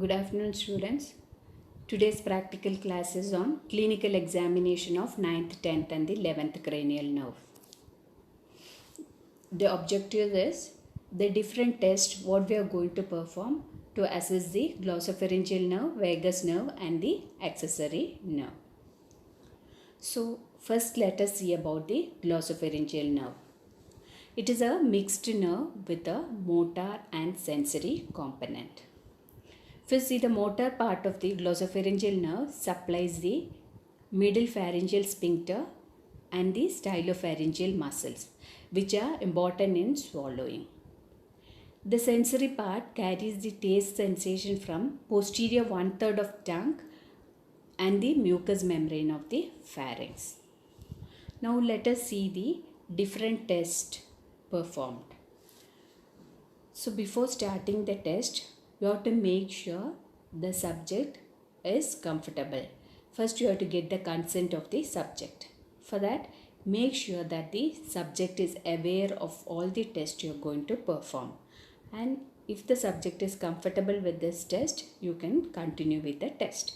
Good afternoon, students. Today's practical class is on clinical examination of 9th, 10th, and the 11th cranial nerve. The objective is the different tests what we are going to perform to assess the glossopharyngeal nerve, vagus nerve, and the accessory nerve. So, first let us see about the glossopharyngeal nerve. It is a mixed nerve with a motor and sensory component. First, see the motor part of the glossopharyngeal nerve supplies the middle pharyngeal sphincter and the stylopharyngeal muscles, which are important in swallowing. The sensory part carries the taste sensation from posterior one-third of tongue and the mucous membrane of the pharynx. Now let us see the different tests performed. So before starting the test, you have to make sure the subject is comfortable. First, you have to get the consent of the subject. For that, make sure that the subject is aware of all the tests you are going to perform. And if the subject is comfortable with this test, you can continue with the test.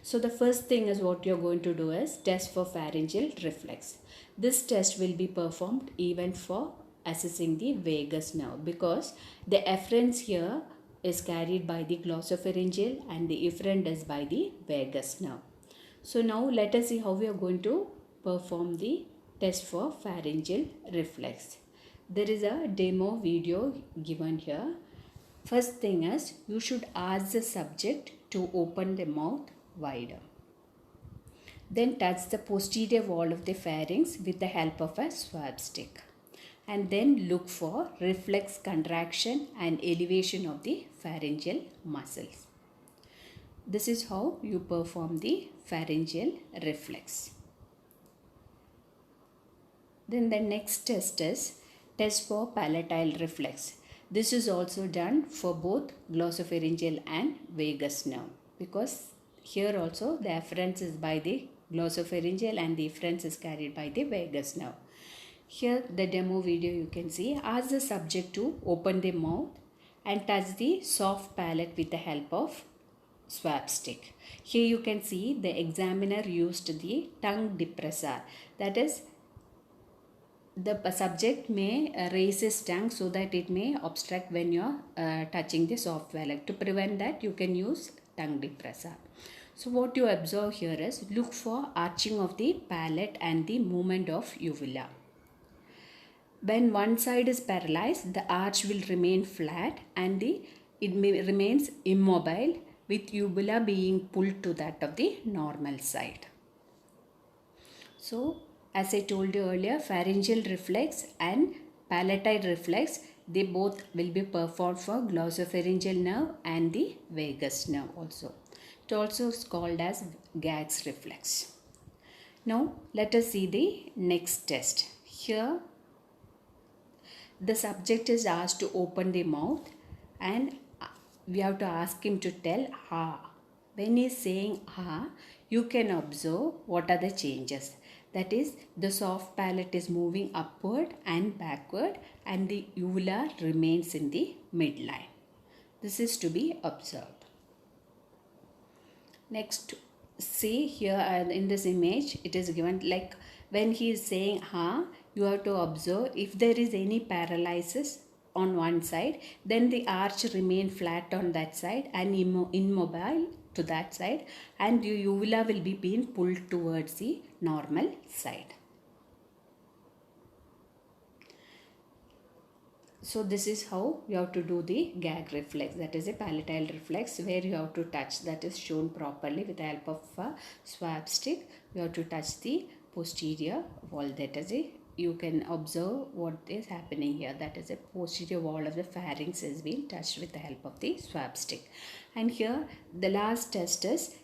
So the first thing is what you are going to do is test for pharyngeal reflex. This test will be performed even for assessing the vagus nerve because the efferents here is carried by the glossopharyngeal and the efferent is by the vagus nerve. So now let us see how we are going to perform the test for pharyngeal reflex. There is a demo video given here. First thing is you should ask the subject to open the mouth wider. Then touch the posterior wall of the pharynx with the help of a swab stick. And then look for reflex contraction and elevation of the pharyngeal muscles. This is how you perform the pharyngeal reflex. Then the next test is test for palatine reflex. This is also done for both glossopharyngeal and vagus nerve because here also the efferents is by the glossopharyngeal and the efferents is carried by the vagus nerve. Here the demo video you can see. Ask the subject to open the mouth and touch the soft palate with the help of swab stick. Here you can see the examiner used the tongue depressor. That is, the subject may raise his tongue so that it may obstruct when you are touching the soft palate. To prevent that, you can use tongue depressor. So what you observe here is look for arching of the palate and the movement of uvula. When one side is paralyzed, the arch will remain flat and it remains immobile with uvula being pulled to that of the normal side. So, as I told you earlier, pharyngeal reflex and palatine reflex, they both will be performed for glossopharyngeal nerve and the vagus nerve also. It also is called as Gag's reflex. Now, let us see the next test. Here, the subject is asked to open the mouth and we have to ask him to tell ha. When he is saying ha, you can observe what are the changes. That is, the soft palate is moving upward and backward and the uvula remains in the midline. This is to be observed. Next, see here in this image, it is given like when he is saying ha, you have to observe if there is any paralysis on one side, then the arch remain flat on that side and immobile to that side and the uvula will be being pulled towards the normal side. So this is how you have to do the gag reflex, that is a palatine reflex where you have to touch, that is shown properly with the help of a swab stick. You have to touch the posterior wall, that is you can observe what is happening here, that is a posterior wall of the pharynx is being touched with the help of the swab stick. And here the last test is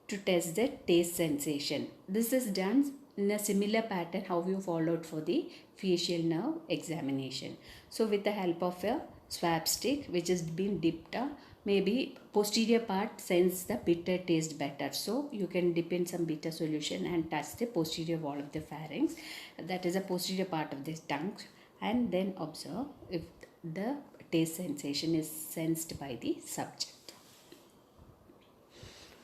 to test the taste sensation. This is done in a similar pattern how you followed for the facial nerve examination. So with the help of a swab stick which has been dipped, maybe posterior part sense the bitter taste better. So you can dip in some bitter solution and touch the posterior wall of the pharynx, that is a posterior part of the tongue, and then observe if the taste sensation is sensed by the subject.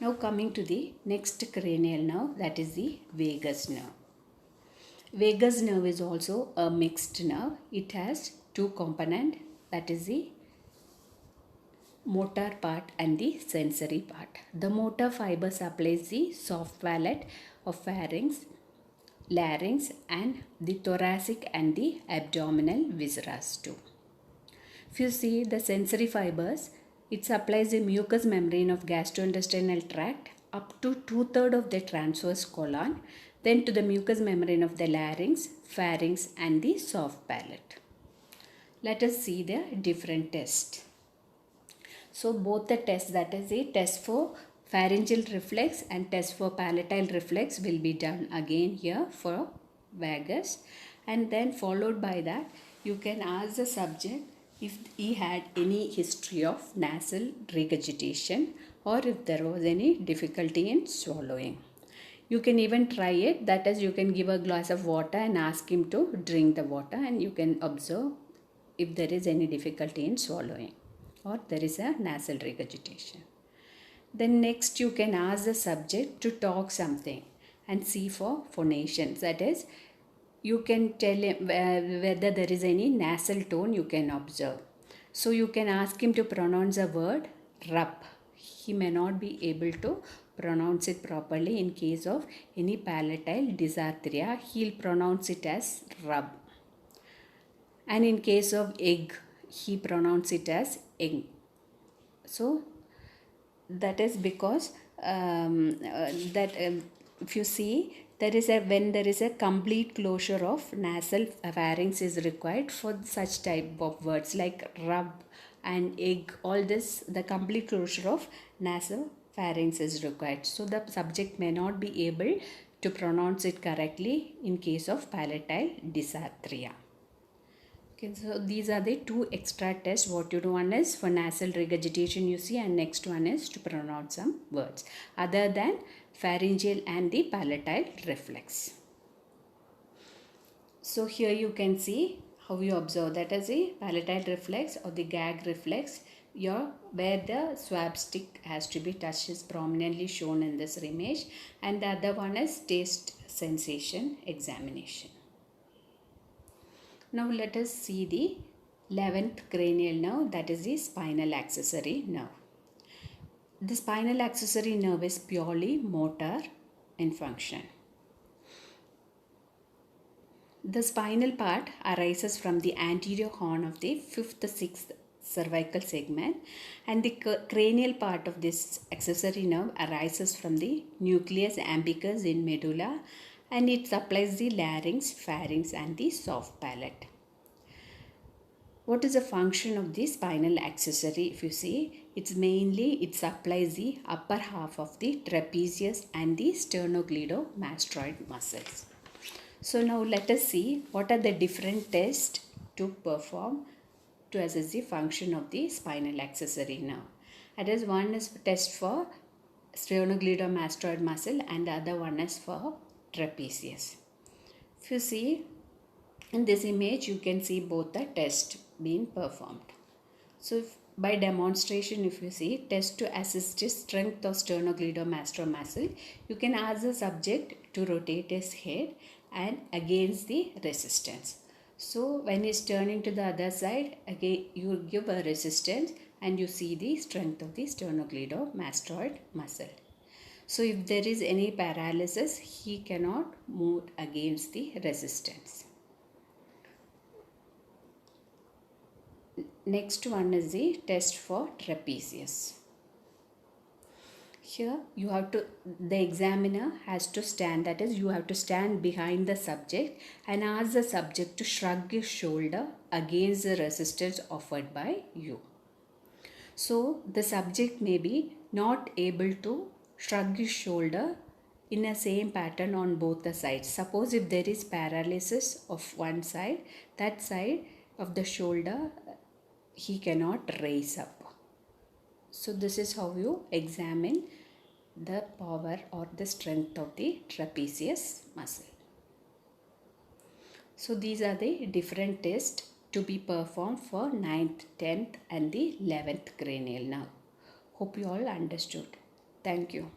Now coming to the next cranial nerve, that is the vagus nerve. Vagus nerve is also a mixed nerve. It has two components, that is the motor part and the sensory part. The motor fiber supplies the soft palate of pharynx, larynx and the thoracic and the abdominal viscera too. If you see the sensory fibers, it supplies the mucous membrane of gastrointestinal tract up to 2/3 of the transverse colon, then to the mucous membrane of the larynx, pharynx and the soft palate. Let us see the different tests. So both the tests, that is the test for pharyngeal reflex and test for palatal reflex, will be done again here for vagus, and then followed by that you can ask the subject if he had any history of nasal regurgitation or if there was any difficulty in swallowing. You can even try it, that is, you can give a glass of water and ask him to drink the water, and you can observe if there is any difficulty in swallowing or there is a nasal regurgitation. Then next you can ask the subject to talk something and see for phonations, that is, you can tell him whether there is any nasal tone you can observe. So you can ask him to pronounce a word rub. He may not be able to pronounce it properly. In case of any palatal dysarthria, he'll pronounce it as rub. And in case of egg, he pronounce it as egg. So that is because if you see, when there is a complete closure of nasal pharynx is required for such type of words like rub and egg, all this, the complete closure of nasal pharynx is required. So the subject may not be able to pronounce it correctly in case of palatal dysarthria. Okay, so these are the two extra tests. What you do, one is for nasal regurgitation you see, and next one is to pronounce some words other than pharyngeal and the palatal reflex. So here you can see how you observe, that is a palatal reflex or the gag reflex. Here where the swab stick has to be touched is prominently shown in this image, and the other one is taste sensation examination. Now let us see the 11th cranial nerve, that is the spinal accessory nerve. The spinal accessory nerve is purely motor in function. The spinal part arises from the anterior horn of the 5th, 6th cervical segment, and the cranial part of this accessory nerve arises from the nucleus ambicus in medulla, and it supplies the larynx, pharynx and the soft palate. What is the function of the spinal accessory? If you see, it supplies the upper half of the trapezius and the sternocleidomastoid muscles. So now let us see what are the different tests to perform to assess the function of the spinal accessory nerve. That is, one is test for sternocleidomastoid muscle and the other one is for trapezius. If you see in this image, you can see both the tests being performed. So by demonstration, if you see, test to assess the strength of sternocleidomastoid muscle, you can ask the subject to rotate his head and against the resistance. So when he's turning to the other side, again you give a resistance and you see the strength of the sternocleidomastoid muscle. So if there is any paralysis, he cannot move against the resistance. Next one is the test for trapezius. Here the examiner has to stand, that is, you have to stand behind the subject and ask the subject to shrug his shoulder against the resistance offered by you. So the subject may be not able to shrug his shoulder in a same pattern on both the sides. Suppose if there is paralysis of one side, that side of the shoulder he cannot raise up. So this is how you examine the power or the strength of the trapezius muscle. So these are the different tests to be performed for 9th, 10th and the 11th cranial nerve. Hope you all understood. Thank you.